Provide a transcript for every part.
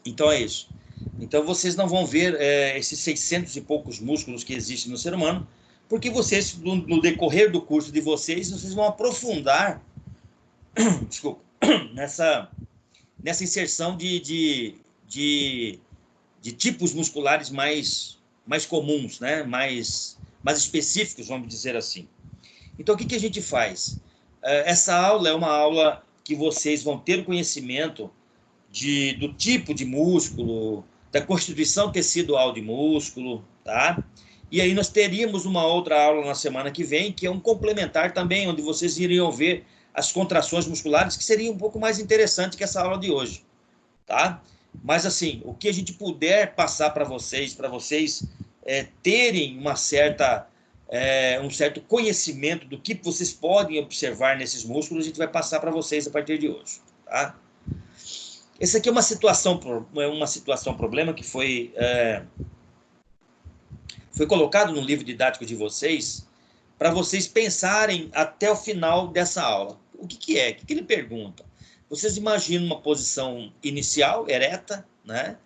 Então, é isso. Então, vocês não vão ver esses 600 e poucos músculos que existem no ser humano, porque vocês, no decorrer do curso de vocês vão aprofundar, desculpa, nessa inserção de tipos musculares mais comuns, né? mais específicos, vamos dizer assim. Então, o que a gente faz? Essa aula é uma aula que vocês vão ter o conhecimento do tipo de músculo, da constituição tecidual de músculo, tá? E aí nós teríamos uma outra aula na semana que vem, que é um complementar também, onde vocês iriam ver as contrações musculares, que seria um pouco mais interessante que essa aula de hoje, tá? Mas, assim, o que a gente puder passar para vocês terem um certo conhecimento do que vocês podem observar nesses músculos, a gente vai passar para vocês a partir de hoje, tá? Essa aqui é uma situação problema que foi colocado no livro didático de vocês para vocês pensarem até o final dessa aula. O que é? O que ele pergunta? Vocês imaginam uma posição inicial, ereta, né,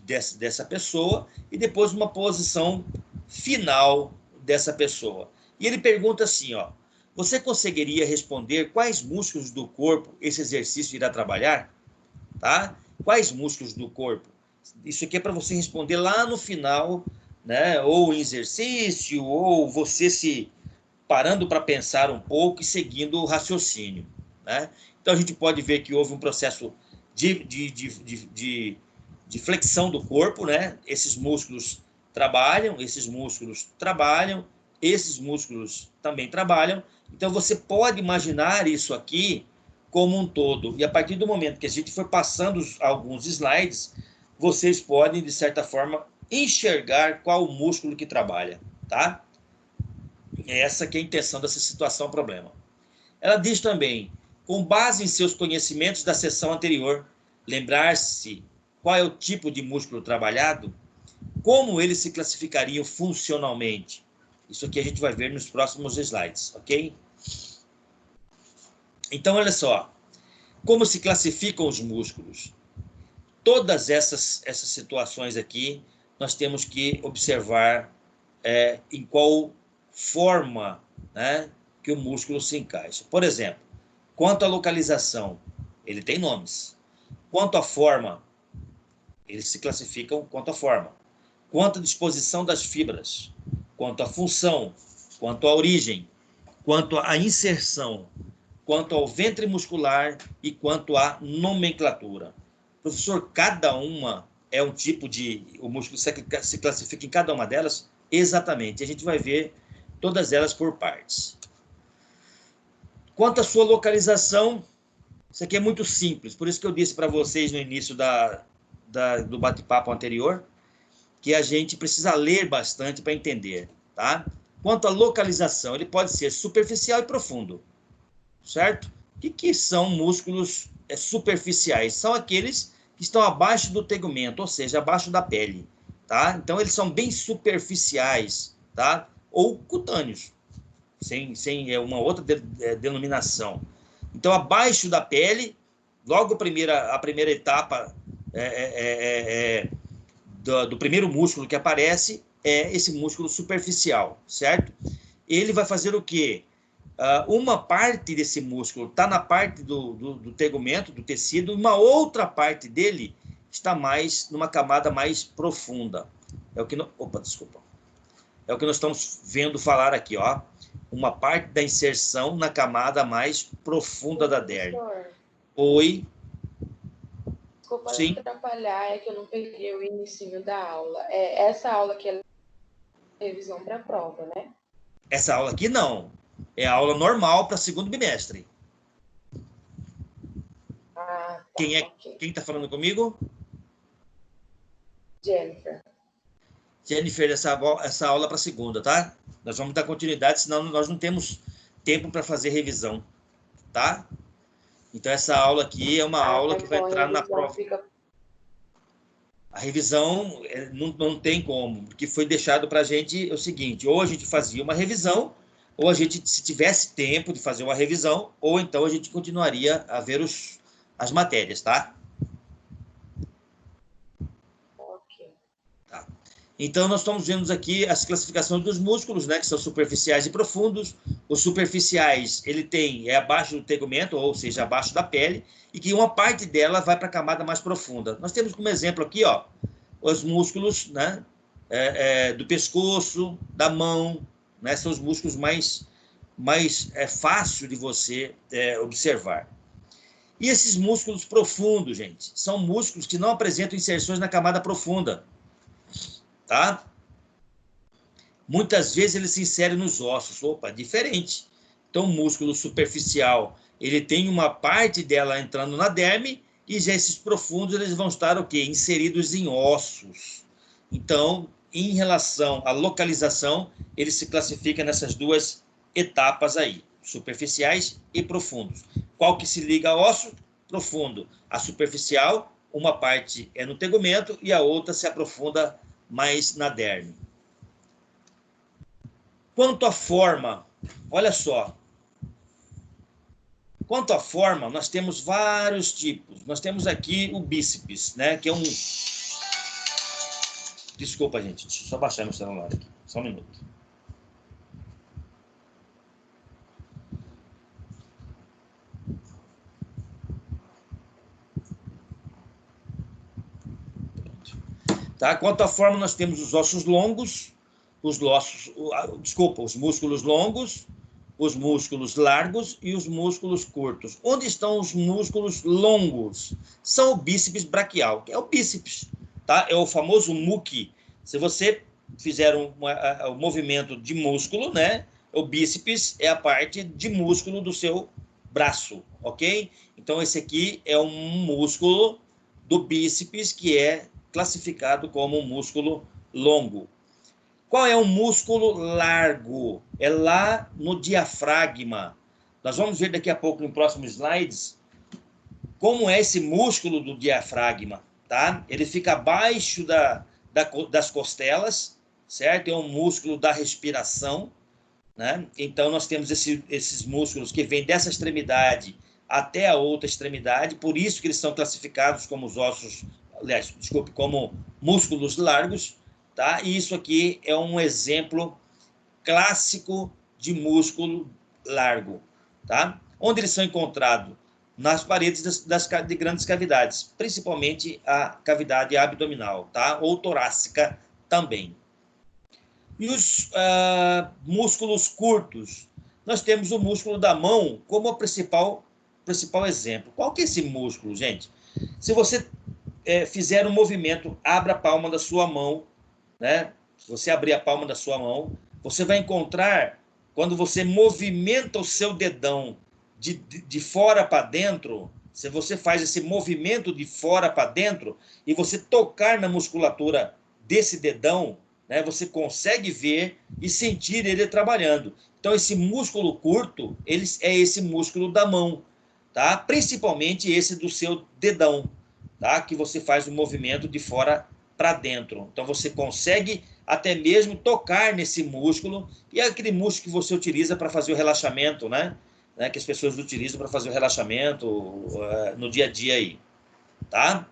dessa pessoa, e depois uma posição final dessa pessoa. E ele pergunta assim, ó, você conseguiria responder quais músculos do corpo esse exercício irá trabalhar? Tá? Quais músculos do corpo? Isso aqui é para você responder lá no final, né? Ou em exercício, ou você se parando para pensar um pouco e seguindo o raciocínio, né? Então, a gente pode ver que houve um processo de flexão do corpo, né? Esses músculos trabalham, esses músculos trabalham, esses músculos também trabalham. Então, você pode imaginar isso aqui como um todo. E a partir do momento que a gente for passando alguns slides, vocês podem, de certa forma, enxergar qual o músculo que trabalha, tá? Essa que é a intenção dessa situação problema. Ela diz também, com base em seus conhecimentos da sessão anterior, lembrar-se qual é o tipo de músculo trabalhado, como eles se classificariam funcionalmente. Isso aqui a gente vai ver nos próximos slides, ok? Então, olha só, como se classificam os músculos? Todas essas situações aqui, nós temos que observar em qual forma, né, que o músculo se encaixa. Por exemplo, quanto à localização, ele tem nomes. Quanto à forma, eles se classificam quanto à forma. Quanto à disposição das fibras, quanto à função, quanto à origem, quanto à inserção, quanto ao ventre muscular e quanto à nomenclatura. Professor, cada uma é um tipo o músculo se classifica em cada uma delas? Exatamente. A gente vai ver todas elas por partes. Quanto à sua localização, isso aqui é muito simples. Por isso que eu disse para vocês no início do bate-papo anterior, que a gente precisa ler bastante para entender, tá? Quanto à localização, ele pode ser superficial e profundo, certo? O que são músculos superficiais? São aqueles que estão abaixo do tegumento, ou seja, abaixo da pele, tá? Então, eles são bem superficiais, tá? Ou cutâneos, sem uma outra denominação. Então, abaixo da pele, logo a primeira etapa do primeiro músculo que aparece é esse músculo superficial, certo? Ele vai fazer o quê? Uma parte desse músculo está na parte do tegumento, do tecido, uma outra parte dele está numa camada mais profunda. É o que nós estamos vendo falar aqui, ó. Uma parte da inserção na camada mais profunda da derme. Oi. Desculpa atrapalhar, é que eu não peguei o início da aula. Essa aula aqui é revisão para a prova, né? Essa aula aqui não. É a aula normal para segundo bimestre. Tá, quem está falando comigo? Jennifer. Jennifer, essa aula para segunda, tá? Nós vamos dar continuidade, senão nós não temos tempo para fazer revisão, tá? Então, essa aula aqui é uma aula que vai entrar na prova. A revisão não tem como, porque foi deixado para a gente o seguinte, ou a gente fazia uma revisão, ou a gente, se tivesse tempo de fazer uma revisão, ou então a gente continuaria a ver as matérias, tá? Então, nós estamos vendo aqui as classificações dos músculos, né, que são superficiais e profundos. Os superficiais, é abaixo do tegumento, ou seja, abaixo da pele, e que uma parte dela vai para a camada mais profunda. Nós temos como exemplo aqui, ó, os músculos, né, do pescoço, da mão, né, são os músculos mais fácil de você observar. E esses músculos profundos, gente, são músculos que não apresentam inserções na camada profunda. Tá? Muitas vezes ele se insere nos ossos. Opa, diferente. Então, o músculo superficial, ele tem uma parte dela entrando na derme, e já esses profundos, eles vão estar o quê? Inseridos em ossos. Então, em relação à localização, ele se classifica nessas duas etapas aí, superficiais e profundos. Qual que se liga ao osso? Profundo. A superficial, uma parte é no tegumento e a outra se aprofunda mais na derme. Quanto à forma, olha só. Quanto à forma, nós temos vários tipos. Nós temos aqui o bíceps, né, que é um... Desculpa, gente, deixa eu só baixar meu celular aqui. Só um minuto. Tá? Quanto à forma, nós temos os ossos longos, os músculos longos, os músculos largos e os músculos curtos. Onde estão os músculos longos? São o bíceps braquial, que é o bíceps, tá? É o famoso muque. Se você fizer um movimento de músculo, né? O bíceps é a parte de músculo do seu braço, ok? Então, esse aqui é um músculo do bíceps que é classificado como um músculo longo. Qual é o músculo largo? É lá no diafragma. Nós vamos ver daqui a pouco, em próximos slides, como é esse músculo do diafragma, tá? Ele fica abaixo das costelas, certo? É um músculo da respiração, né? Então, nós temos esses músculos que vêm dessa extremidade até a outra extremidade, por isso que eles são classificados como os ossos, aliás, desculpe, como músculos largos, tá? E isso aqui é um exemplo clássico de músculo largo, tá? Onde eles são encontrados? Nas paredes de grandes cavidades, principalmente a cavidade abdominal, tá? Ou torácica também. E os músculos curtos? Nós temos o músculo da mão como o principal exemplo. Qual que é esse músculo, gente? Se você fizer um movimento, abra a palma da sua mão, né? Se você abrir a palma da sua mão, você vai encontrar, quando você movimenta o seu dedão de fora para dentro, se você faz esse movimento de fora para dentro e você tocar na musculatura desse dedão, né, você consegue ver e sentir ele trabalhando. Então, esse músculo curto, é esse músculo da mão, tá? Principalmente esse do seu dedão, tá? Que você faz o movimento de fora para dentro. Então, você consegue até mesmo tocar nesse músculo, e é aquele músculo que você utiliza para fazer o relaxamento, né? Que as pessoas utilizam para fazer o relaxamento no dia a dia aí, tá?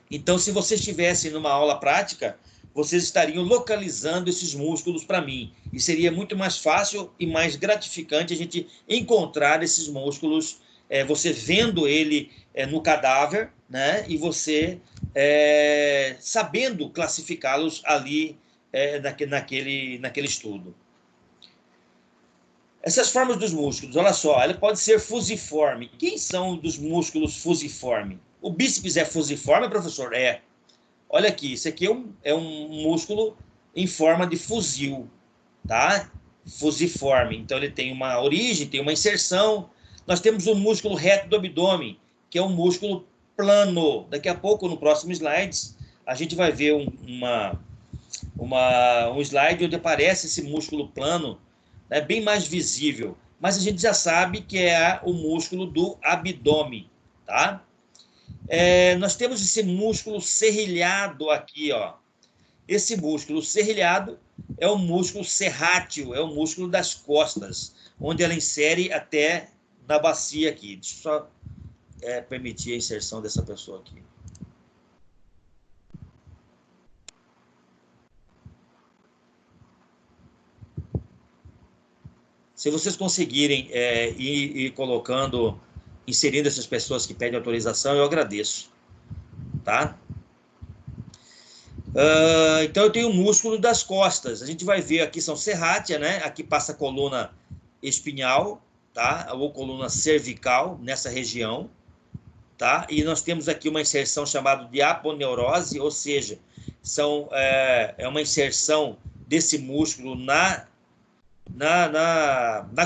Então, se vocês estivessem numa aula prática, vocês estariam localizando esses músculos para mim, e seria muito mais fácil e mais gratificante a gente encontrar esses músculos, você vendo ele no cadáver, né? E você sabendo classificá-los ali naquele estudo. Essas formas dos músculos, olha só, ele pode ser fusiforme. Quem são dos músculos fusiforme? O bíceps é fusiforme, professor? É. Olha aqui, isso aqui é um músculo em forma de fuzil, tá? Fusiforme. Então, ele tem uma origem, tem uma inserção. Nós temos o músculo reto do abdômen, que é um músculo plano. Daqui a pouco, no próximo slides, a gente vai ver um slide onde aparece esse músculo plano, né, bem mais visível. Mas a gente já sabe que é o músculo do abdômen, tá? Nós temos esse músculo serrilhado aqui, ó. Esse músculo serrilhado é o músculo serrátil, é o músculo das costas, onde ela insere até na bacia aqui. Deixa eu só permitir a inserção dessa pessoa aqui. Se vocês conseguirem ir colocando, inserindo essas pessoas que pedem autorização, eu agradeço, tá? Então, eu tenho o músculo das costas. A gente vai ver aqui, são serrátia, né? Aqui passa a coluna espinhal, tá? Ou coluna cervical, nessa região, tá? E nós temos aqui uma inserção chamada de aponeurose, ou seja, é uma inserção desse músculo na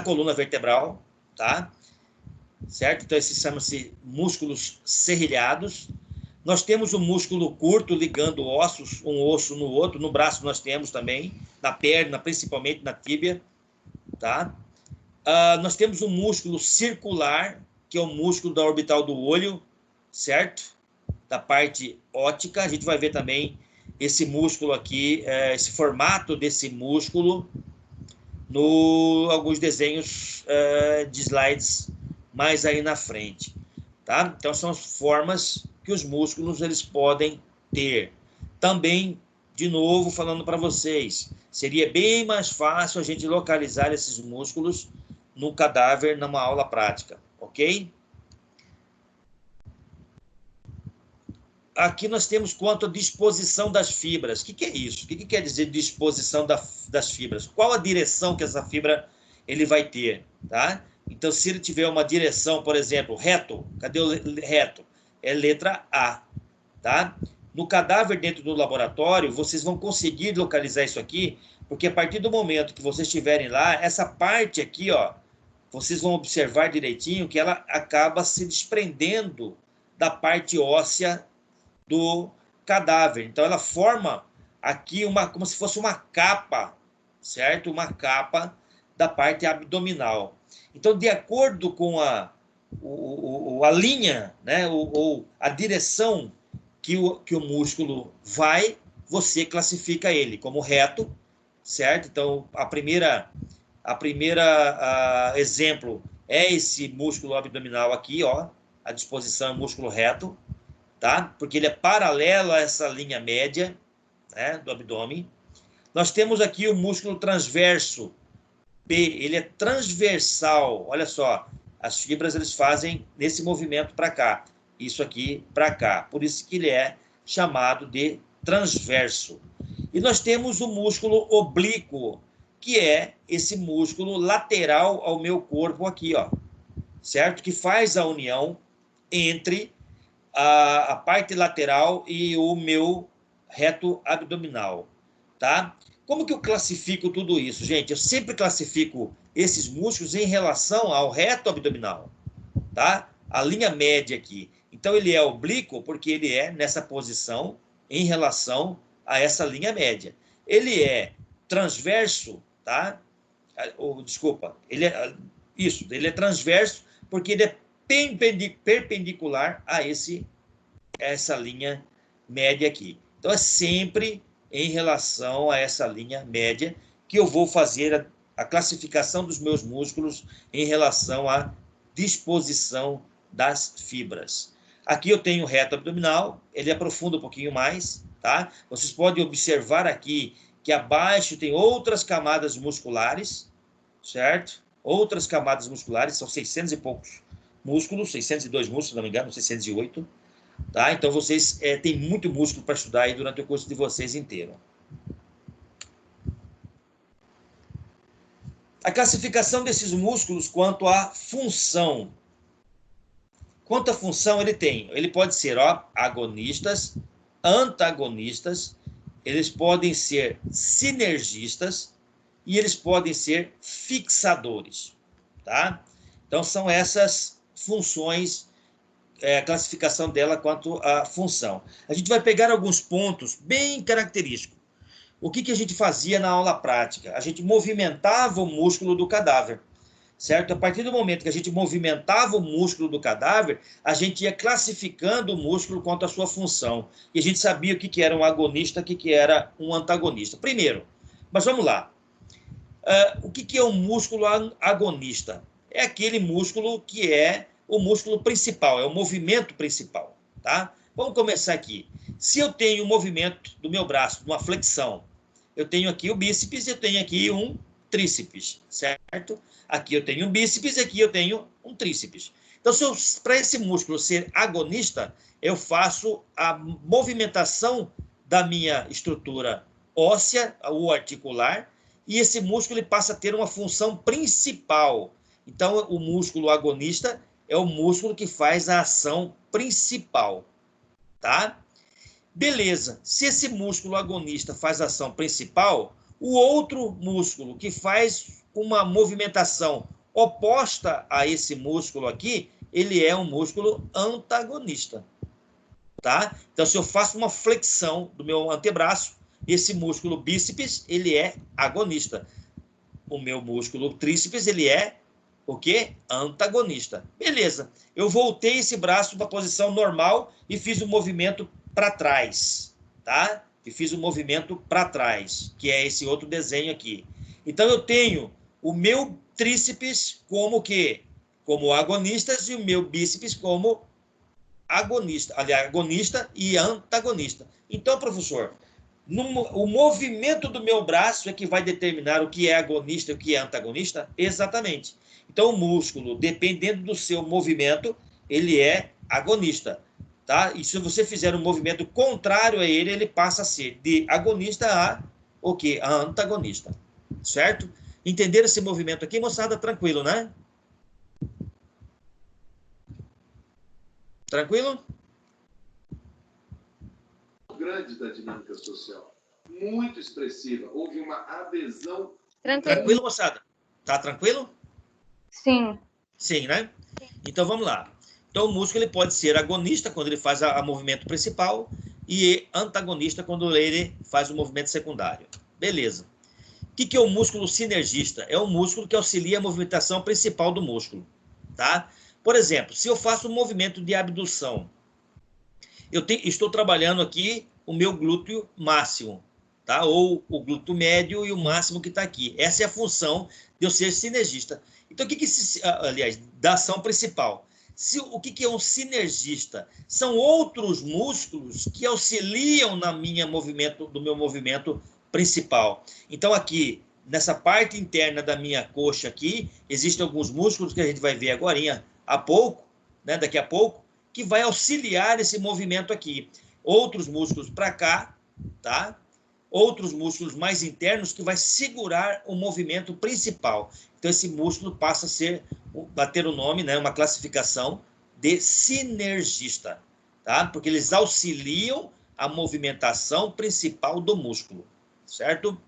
coluna vertebral, tá? Certo? Então, esses chamam-se músculos serrilhados. Nós temos um músculo curto ligando ossos, um osso no outro. No braço nós temos também, na perna, principalmente na tíbia, tá? Nós temos um músculo circular, que é o músculo da orbital do olho, certo? Da parte óptica. A gente vai ver também esse músculo aqui, esse formato desse músculo, alguns desenhos de slides mais aí na frente, tá? Então, são as formas que os músculos eles podem ter. Também, de novo, falando para vocês, seria bem mais fácil a gente localizar esses músculos no cadáver numa aula prática, ok? Aqui nós temos quanto à disposição das fibras. O que é isso? O que quer dizer disposição das fibras? Qual a direção que essa fibra ele vai ter, tá? Então, se ele tiver uma direção, por exemplo, reto, cadê o reto? É letra A, tá? No cadáver dentro do laboratório, vocês vão conseguir localizar isso aqui, porque a partir do momento que vocês estiverem lá, essa parte aqui, ó, vocês vão observar direitinho que ela acaba se desprendendo da parte óssea do cadáver. Então, ela forma aqui como se fosse uma capa, certo? Uma capa da parte abdominal. Então, de acordo com a linha, né, ou a direção que o músculo vai, você classifica ele como reto, certo? Então, a primeira exemplo é esse músculo abdominal aqui, ó, a disposição é músculo reto, tá? Porque ele é paralelo a essa linha média, né, do abdômen. Nós temos aqui o músculo transverso, P, ele é transversal, olha só, as fibras eles fazem nesse movimento para cá, isso aqui para cá, por isso que ele é chamado de transverso. E nós temos o músculo oblíquo, que é esse músculo lateral ao meu corpo aqui, ó, certo? Que faz a união entre a parte lateral e o meu reto abdominal, tá? Como que eu classifico tudo isso, gente? Eu sempre classifico esses músculos em relação ao reto abdominal, tá? A linha média aqui. Então, ele é oblíquo porque ele é nessa posição em relação a essa linha média. Ele é transverso, tá? Desculpa, ele é transverso porque ele é perpendicular a essa linha média aqui. Então, é sempre em relação a essa linha média que eu vou fazer a classificação dos meus músculos em relação à disposição das fibras. Aqui eu tenho o reto abdominal, ele aprofunda um pouquinho mais, tá? Vocês podem observar aqui que abaixo tem outras camadas musculares, certo? Outras camadas musculares, são 600 e poucos músculos, 602 músculos, se não me engano, 608. Tá? Então, vocês têm muito músculo para estudar aí durante o curso de vocês inteiro. A classificação desses músculos quanto à função. Quanto à função ele pode ser agonistas, antagonistas, eles podem ser sinergistas e eles podem ser fixadores. Tá? Então, são essas funções, a classificação dela quanto à função. A gente vai pegar alguns pontos bem característicos. O que a gente fazia na aula prática? A gente movimentava o músculo do cadáver, certo? A partir do momento que a gente movimentava o músculo do cadáver, a gente ia classificando o músculo quanto à sua função. E a gente sabia o que era um agonista, o que era um antagonista. Primeiro, mas vamos lá. O que é um músculo agonista? É aquele músculo que é o músculo principal, é o movimento principal, tá? Vamos começar aqui. Se eu tenho o movimento do meu braço, uma flexão, eu tenho aqui o bíceps, eu tenho aqui um tríceps, certo? Aqui eu tenho um bíceps e aqui eu tenho um tríceps. Então, para esse músculo ser agonista, eu faço a movimentação da minha estrutura óssea ou articular, e esse músculo ele passa a ter uma função principal. Então, o músculo agonista é o músculo que faz a ação principal, tá? Beleza. Se esse músculo agonista faz a ação principal, o outro músculo que faz uma movimentação oposta a esse músculo aqui, ele é um músculo antagonista, tá? Então, se eu faço uma flexão do meu antebraço, esse músculo bíceps, ele é agonista. O meu músculo tríceps, ele é o quê? Antagonista. Beleza. Eu voltei esse braço para a posição normal e fiz o movimento para trás, tá? E fiz o movimento para trás, que é esse outro desenho aqui. Então, eu tenho o meu tríceps como quê? Como agonistas e o meu bíceps como agonista. Aliás, agonista e antagonista. Então, professor, o movimento do meu braço é que vai determinar o que é agonista e o que é antagonista? Exatamente. Então, o músculo, dependendo do seu movimento, ele é agonista, tá? E se você fizer um movimento contrário a ele, ele passa a ser de agonista a o quê? A antagonista, certo? Entenderam esse movimento aqui, moçada? Tranquilo, né? Tranquilo? Grande da dinâmica social, muito expressiva, houve uma adesão. Tranquilo, moçada? Tá tranquilo? Sim. Sim, né? Então, vamos lá. Então, o músculo ele pode ser agonista quando ele faz o movimento principal e antagonista quando ele faz o movimento secundário. Beleza. O que é o músculo sinergista? É o músculo que auxilia a movimentação principal do músculo, tá? Por exemplo, se eu faço um movimento de abdução, estou trabalhando aqui o meu glúteo máximo, tá? Ou o glúteo médio e o máximo que está aqui. Essa é a função de eu ser sinergista. Então, aliás, da ação principal. O que é um sinergista? São outros músculos que auxiliam do meu movimento principal. Então, aqui, nessa parte interna da minha coxa aqui, existem alguns músculos que a gente vai ver agora, daqui a pouco, que vai auxiliar esse movimento aqui. Outros músculos para cá, tá? Outros músculos mais internos que vai segurar o movimento principal. Então, esse músculo passa a ter o nome, né, uma classificação de sinergista, tá? Porque eles auxiliam a movimentação principal do músculo, certo?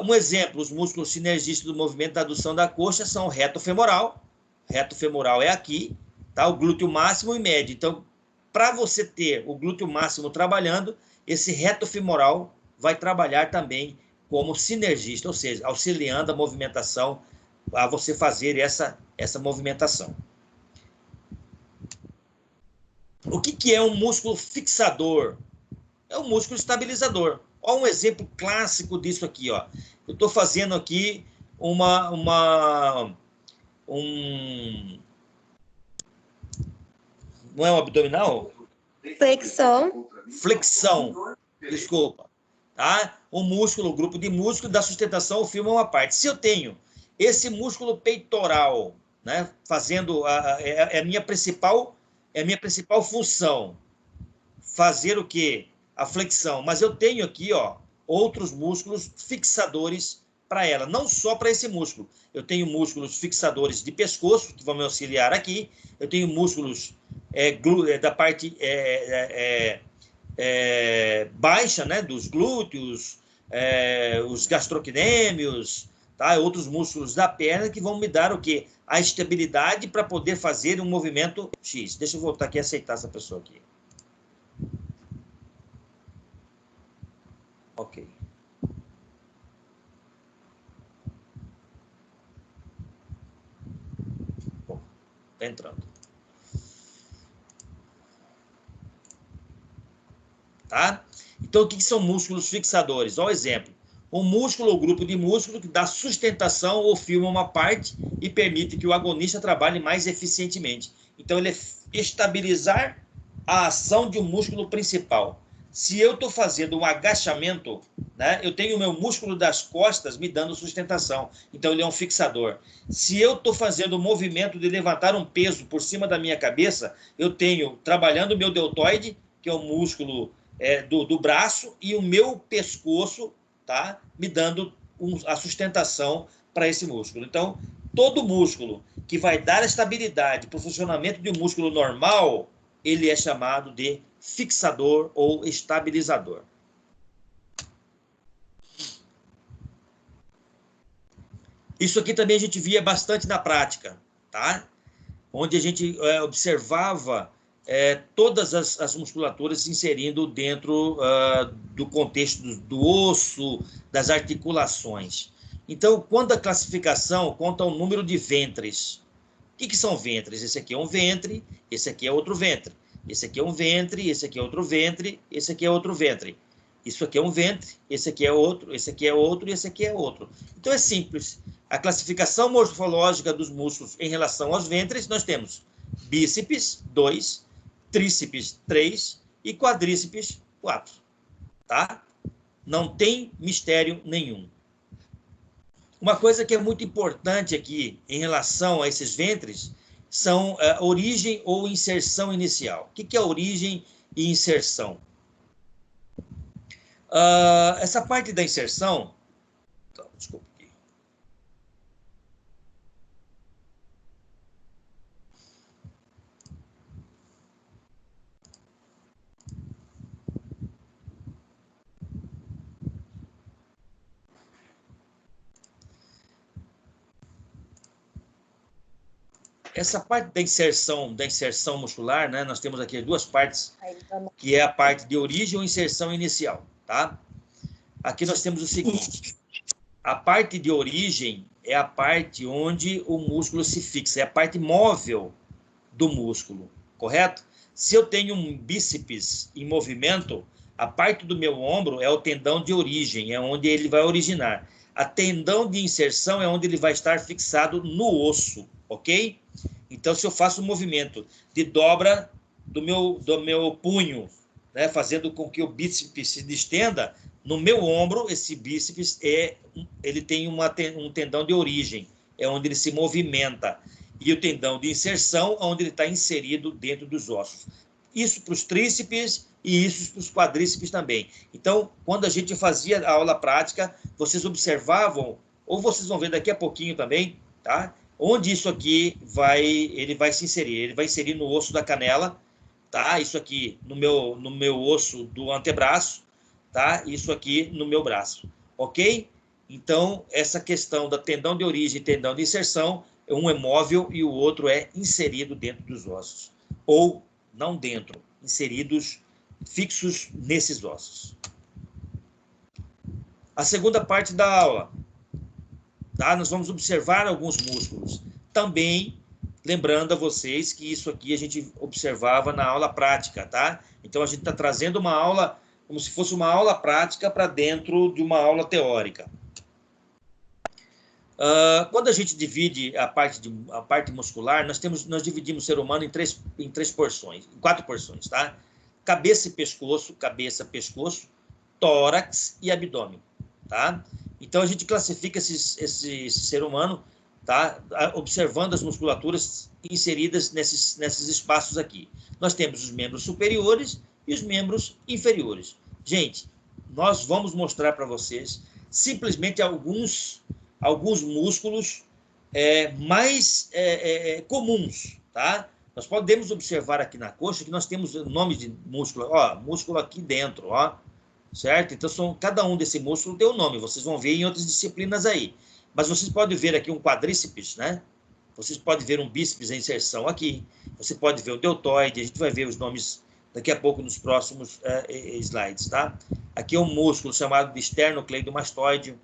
Um exemplo, os músculos sinergistas do movimento da adução da coxa são o reto femoral. Reto femoral é aqui, tá? O glúteo máximo e médio. Então, para você ter o glúteo máximo trabalhando, esse reto femoral vai trabalhar também como sinergista, ou seja, auxiliando a movimentação, a você fazer essa movimentação. O que é um músculo fixador? É um músculo estabilizador. Olha um exemplo clássico disso aqui, ó. Eu estou fazendo aqui não é um abdominal? Flexão, desculpa. Tá? O músculo, o grupo de músculo da sustentação, o filme é uma parte. Se eu tenho esse músculo peitoral, né, fazendo a minha principal função, fazer o quê? A flexão. Mas eu tenho aqui, ó, outros músculos fixadores para ela, não só para esse músculo. Eu tenho músculos fixadores de pescoço, que vão me auxiliar aqui. Eu tenho músculos da parte baixa, né, dos glúteos, os gastrocnêmios, tá? Outros músculos da perna que vão me dar o quê? A estabilidade para poder fazer um movimento X. Deixa eu voltar aqui e aceitar essa pessoa aqui. Ok. Bom, tá entrando. Tá? Então, o que são músculos fixadores? Olha o exemplo. Um músculo ou grupo de músculo que dá sustentação ou filma uma parte e permite que o agonista trabalhe mais eficientemente. Então, ele é estabilizar a ação de um músculo principal. Se eu estou fazendo um agachamento, né, eu tenho o meu músculo das costas me dando sustentação. Então, ele é um fixador. Se eu estou fazendo o movimento de levantar um peso por cima da minha cabeça, eu tenho trabalhando o meu deltoide, que é o músculo do braço, e o meu pescoço, tá, me dando a sustentação para esse músculo. Então, todo músculo que vai dar estabilidade para o funcionamento de um músculo normal, ele é chamado de fixador ou estabilizador. Isso aqui também a gente via bastante na prática, tá? Onde a gente observava todas as musculaturas se inserindo dentro do contexto do osso, das articulações. Então, quando a classificação conta o número de ventres. O que são ventres? Esse aqui é um ventre, esse aqui é outro ventre. Esse aqui é um ventre, esse aqui é outro ventre, esse aqui é outro ventre. Isso aqui é um ventre, esse aqui é outro, esse aqui é outro e esse aqui é outro. Então é simples. A classificação morfológica dos músculos em relação aos ventres, nós temos bíceps, 2, tríceps, 3 e quadríceps, 4. Tá? Não tem mistério nenhum. Uma coisa que é muito importante aqui em relação a esses ventres são origem ou inserção inicial. O que é origem e inserção? Essa parte da inserção... Desculpa aqui. Essa parte da inserção muscular, né? Nós temos aqui duas partes, que é a parte de origem ou inserção inicial, tá? Aqui nós temos o seguinte: a parte de origem é a parte onde o músculo se fixa, é a parte móvel do músculo, correto? Se eu tenho um bíceps em movimento, a parte do meu ombro é o tendão de origem, é onde ele vai originar. A tendão de inserção é onde ele vai estar fixado no osso, ok? Então, se eu faço um movimento de dobra do meu punho, né, fazendo com que o bíceps se distenda, no meu ombro, esse bíceps ele tem um tendão de origem, é onde ele se movimenta. E o tendão de inserção, onde ele está inserido dentro dos ossos. Isso para os tríceps e isso para os quadríceps também. Então, quando a gente fazia a aula prática, vocês observavam, ou vocês vão ver daqui a pouquinho também, tá? Onde isso aqui ele vai se inserir. Ele vai inserir no osso da canela, tá? Isso aqui no meu osso do antebraço, tá? Isso aqui no meu braço, ok? Então, essa questão da tendão de origem e tendão de inserção, um é móvel e o outro é inserido dentro dos ossos. Ou não dentro, inseridos fixos nesses ossos. A segunda parte da aula, tá? Nós vamos observar alguns músculos. Também, lembrando a vocês que isso aqui a gente observava na aula prática, tá? Então, a gente está trazendo uma aula, como se fosse uma aula prática para dentro de uma aula teórica. Quando a gente divide a parte muscular, nós dividimos o ser humano em quatro porções, tá? Cabeça e pescoço, tórax e abdômen, tá? Então a gente classifica esse ser humano, tá? Observando as musculaturas inseridas nesses espaços aqui. Nós temos os membros superiores e os membros inferiores. Gente, nós vamos mostrar para vocês simplesmente alguns músculos mais comuns, tá? Nós podemos observar aqui na coxa que nós temos nomes de músculo, ó, músculo aqui dentro, ó, certo? Então, cada um desse músculo tem um nome, vocês vão ver em outras disciplinas aí. Mas vocês podem ver aqui um quadríceps, né? Vocês podem ver um bíceps em inserção aqui, você pode ver o deltoide, a gente vai ver os nomes daqui a pouco nos próximos slides, tá? Aqui é um músculo chamado de esternocleidomastoide.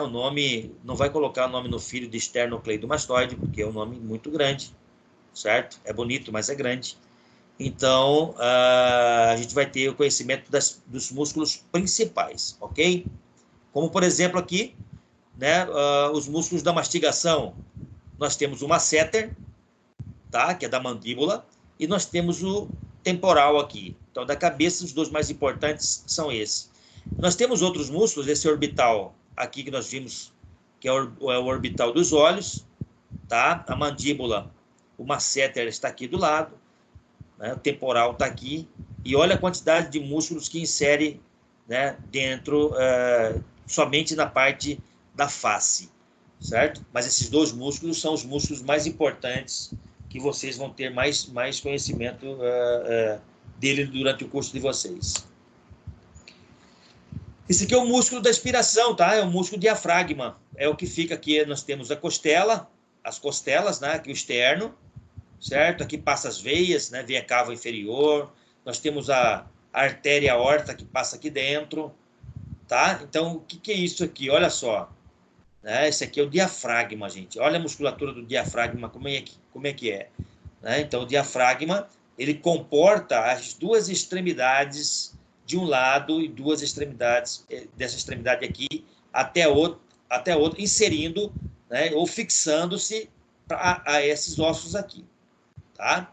O nome, não vai colocar o nome no filho de esternocleidomastoide, porque é um nome muito grande, certo? É bonito, mas é grande. Então, a gente vai ter o conhecimento dos músculos principais, ok? Como, por exemplo, aqui, né, os músculos da mastigação. Nós temos o masseter, tá? Que é da mandíbula, e nós temos o temporal aqui, Então, da cabeça, os dois mais importantes são esses. Nós temos outros músculos, esse orbital aqui que nós vimos, que é o orbital dos olhos, tá? A mandíbula, o masseter está aqui do lado, né? O temporal está aqui, e olha a quantidade de músculos que insere, né, dentro, somente na parte da face, certo? Mas esses dois músculos são os músculos mais importantes que vocês vão ter mais conhecimento dele durante o curso de vocês. Esse aqui é o músculo da expiração, tá? É o músculo diafragma. É o que fica aqui, nós temos a costela, as costelas, né? Aqui o externo, certo? Aqui passa as veias, né? Veia cava inferior. Nós temos a artéria aorta que passa aqui dentro, tá? Então, o que é isso aqui? Olha só. Né? Esse aqui é o diafragma, gente. Olha a musculatura do diafragma, como é que é. Né? Então, o diafragma, ele comporta as duas extremidades de um lado e duas extremidades, dessa extremidade aqui, até outro, inserindo, né, ou fixando-se a esses ossos aqui, tá?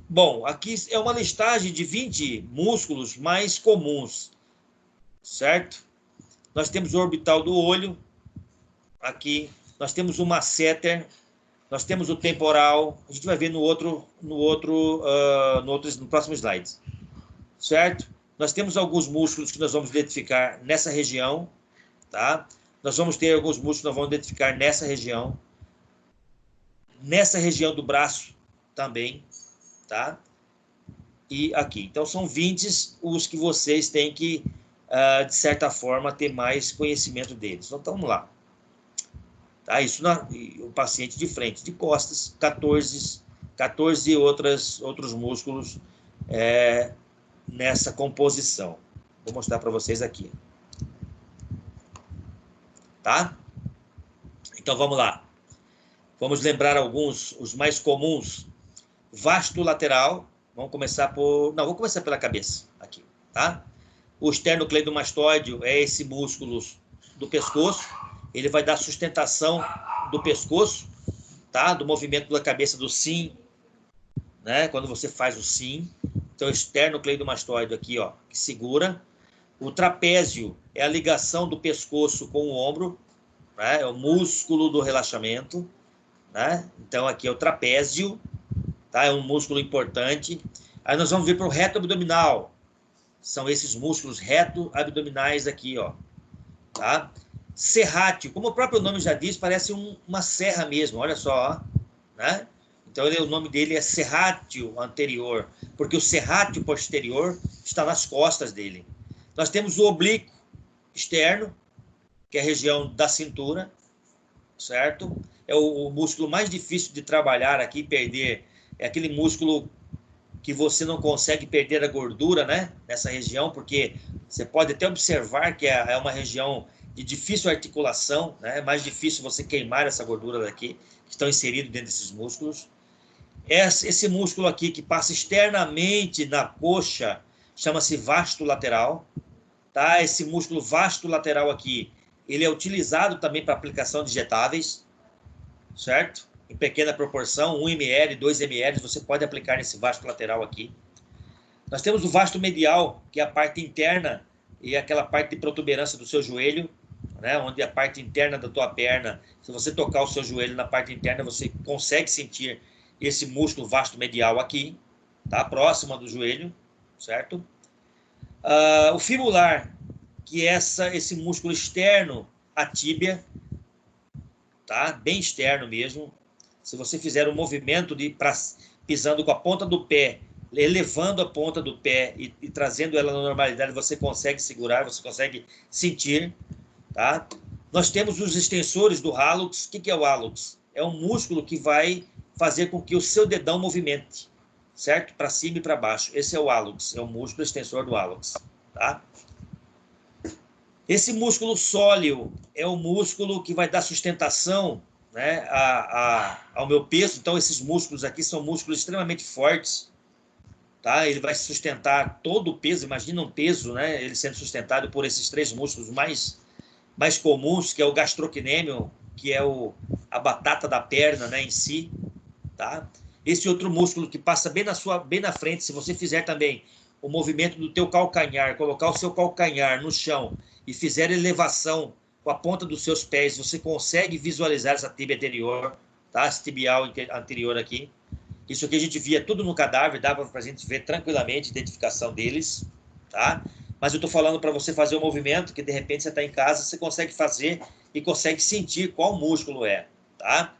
Bom, aqui é uma listagem de 20 músculos mais comuns, certo? Nós temos o orbital do olho, aqui, nós temos o masseter, nós temos o temporal, a gente vai ver no próximo slide, certo? Nós temos alguns músculos que nós vamos identificar nessa região, tá? Nós vamos ter alguns músculos que nós vamos identificar nessa região do braço também, tá? E aqui. Então, são 20 os que vocês têm que, de certa forma, ter mais conhecimento deles. Então, vamos lá. Tá? Isso o paciente de frente, de costas, 14 outros músculos nessa composição. Vou mostrar para vocês aqui. Tá? Então, vamos lá. Vamos lembrar alguns, os mais comuns. Vasto lateral. Vamos começar por... Não, vou começar pela cabeça, aqui, tá? O esternocleidomastoide é esse músculo do pescoço. Ele vai dar sustentação do pescoço, tá? Do movimento da cabeça do sim, né? Quando você faz o sim. Então, o esternocleidomastoide aqui, ó, que segura. O trapézio é a ligação do pescoço com o ombro, né? É o músculo do relaxamento, né? Então, aqui é o trapézio, tá? É um músculo importante. Aí nós vamos vir para o reto abdominal. São esses músculos reto abdominais aqui, ó, tá? Serrátil, como o próprio nome já diz, parece uma serra mesmo, olha só, né? Então, o nome dele é serrátil anterior, porque o serrátil posterior está nas costas dele. Nós temos o oblíquo externo, que é a região da cintura, certo? É o músculo mais difícil de trabalhar aqui, perder, é aquele músculo que você não consegue perder a gordura, né? Nessa região, porque você pode até observar que é uma região de difícil articulação, né? É mais difícil você queimar essa gordura daqui, que estão inseridos dentro desses músculos. Esse músculo aqui, que passa externamente na coxa, chama-se vasto lateral, tá? Esse músculo vasto lateral aqui, ele é utilizado também para aplicação de injetáveis, certo? Em pequena proporção, 1 ml, 2 ml, você pode aplicar nesse vasto lateral aqui. Nós temos o vasto medial, que é a parte interna e aquela parte de protuberância do seu joelho, né, onde a parte interna da tua perna, se você tocar o seu joelho na parte interna, você consegue sentir esse músculo vasto medial aqui, tá? Próximo do joelho, certo? O fibular, que é esse músculo externo, a tíbia, tá? Bem externo mesmo. Se você fizer um movimento pisando com a ponta do pé, elevando a ponta do pé e trazendo ela na normalidade, você consegue segurar, você consegue sentir, tá? Nós temos os extensores do hálux. O que é o hálux? É um músculo que vai fazer com que o seu dedão movimente, certo? Para cima e para baixo. Esse é o hálux, é o músculo extensor do hálux, tá? Esse músculo sóleo é o músculo que vai dar sustentação, né, ao meu peso. Então, esses músculos aqui são músculos extremamente fortes, tá? Ele vai sustentar todo o peso. Imagina um peso, né, ele sendo sustentado por esses 3 músculos mais comuns, que é o gastrocnêmio, que é a batata da perna, né, em si, tá? esse outro músculo que passa bem na frente, se você fizer também o movimento do teu calcanhar, colocar o seu calcanhar no chão e fizer elevação com a ponta dos seus pés, você consegue visualizar essa tíbia anterior, tá? Esse tibial anterior aqui. Isso aqui a gente via tudo no cadáver, dava para a gente ver tranquilamente a identificação deles, tá? Mas eu estou falando para você fazer um movimento que, de repente, você está em casa, você consegue fazer e consegue sentir qual músculo é, tá?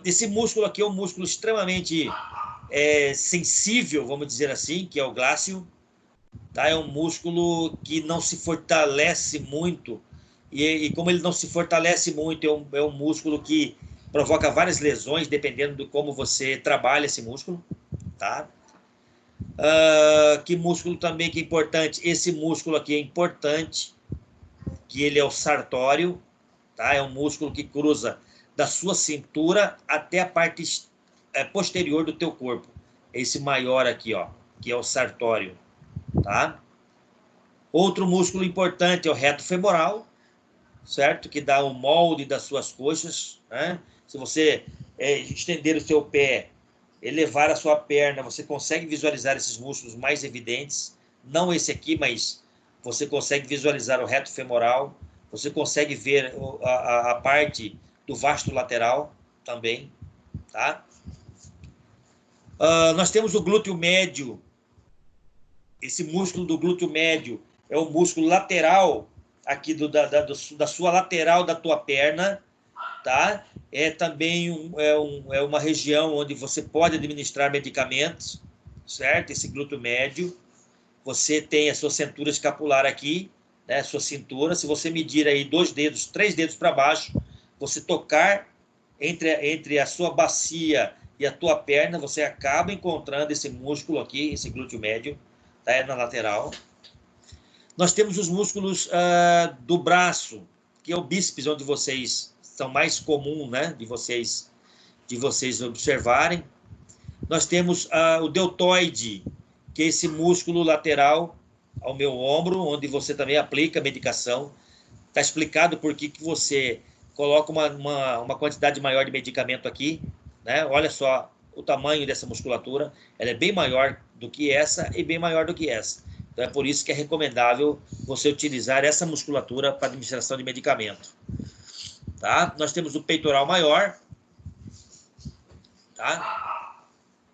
Esse músculo aqui é um músculo extremamente sensível, vamos dizer assim, que é o glácio, tá? É um músculo que não se fortalece muito, e como ele não se fortalece muito, é um músculo que provoca várias lesões, dependendo de como você trabalha esse músculo, tá? Que músculo também que é importante? Esse músculo aqui é importante, que ele é o sartório, tá? É um músculo que cruza da sua cintura até a parte posterior do teu corpo. Esse maior aqui, ó, que é o sartório, tá? Outro músculo importante é o reto femoral, certo? Que dá o molde das suas coxas, né? Se você estender o seu pé, elevar a sua perna, você consegue visualizar esses músculos mais evidentes. Não esse aqui, mas você consegue visualizar o reto femoral. Você consegue ver a parte do vasto lateral também, tá? Nós temos o glúteo médio. Esse músculo do glúteo médio é o músculo lateral aqui da sua lateral da tua perna, tá? É também uma região onde você pode administrar medicamentos, certo? Esse glúteo médio. Você tem a sua cintura escapular aqui, né? Sua cintura. Se você medir aí 2 dedos, 3 dedos para baixo, você tocar entre a sua bacia e a tua perna, você acaba encontrando esse músculo aqui, esse glúteo médio, tá? É na lateral. Nós temos os músculos do braço, que é o bíceps, onde vocês são mais comum, né, de vocês observarem. Nós temos o deltoide, que é esse músculo lateral ao meu ombro, onde você também aplica medicação. Está explicado por que você coloca uma quantidade maior de medicamento aqui, né? Olha só o tamanho dessa musculatura, ela é bem maior do que essa e bem maior do que essa. Então é por isso que é recomendável você utilizar essa musculatura para administração de medicamento. Tá? Nós temos o peitoral maior, tá?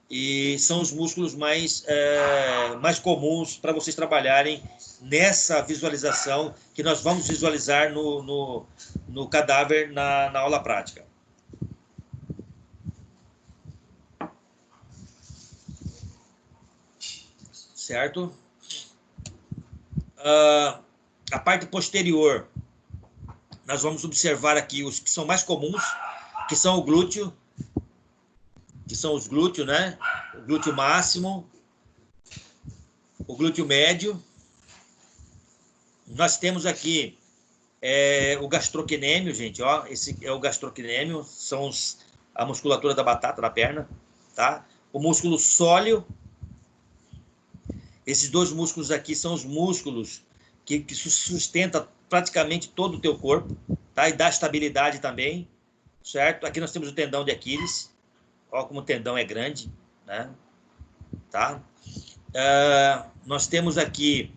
E são os músculos mais comuns para vocês trabalharem nessa visualização que nós vamos visualizar no cadáver na aula prática. Certo? A parte posterior, nós vamos observar aqui os que são mais comuns, que são o glúteo, que são os glúteos, né? O glúteo máximo, o glúteo médio. Nós temos aqui o gastrocnêmio, gente, ó, esse é o gastrocnêmio, são a musculatura da batata da perna, tá? O músculo sóleo. Esses 2 músculos aqui são os músculos que sustentam praticamente todo o teu corpo, tá? E dá estabilidade também, certo? Aqui nós temos o tendão de Aquiles, olha como o tendão é grande, né? Tá? Nós temos aqui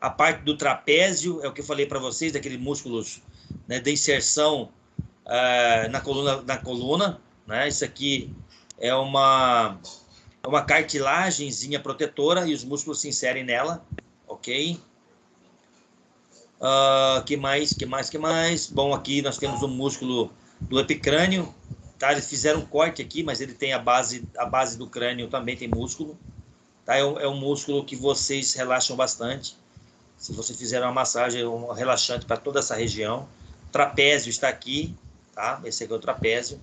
a parte do trapézio, é o que eu falei para vocês, daqueles músculos, né, de inserção na coluna, né? Isso aqui é uma cartilagenzinha protetora e os músculos se inserem nela, ok? Que mais? Bom, aqui nós temos o músculo do epicrânio, tá? Eles fizeram um corte aqui, mas ele tem a base do crânio também tem músculo, tá? É um músculo que vocês relaxam bastante. Se você fizer uma massagem, um relaxante para toda essa região. O trapézio está aqui, tá? Esse aqui é o trapézio.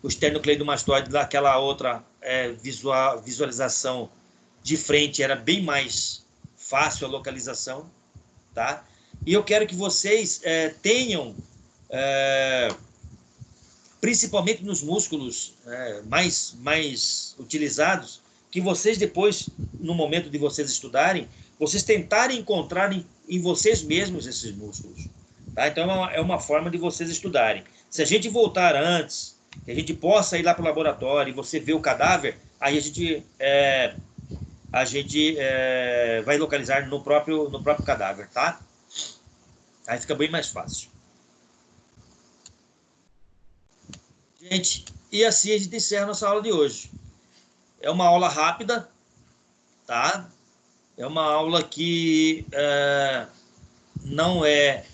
O esternocleidomastoide, daquela outra visualização de frente, era bem mais fácil a localização, tá? E eu quero que vocês tenham, principalmente nos músculos mais utilizados, que vocês depois, no momento de vocês estudarem, vocês tentarem encontrar em vocês mesmos esses músculos, tá? Então é uma forma de vocês estudarem. Se a gente voltar antes, que a gente possa ir lá para o laboratório e você ver o cadáver, aí a gente vai localizar no próprio cadáver, tá? Aí fica bem mais fácil. Gente, e assim a gente encerra a nossa aula de hoje. É uma aula rápida, tá? É uma aula que não é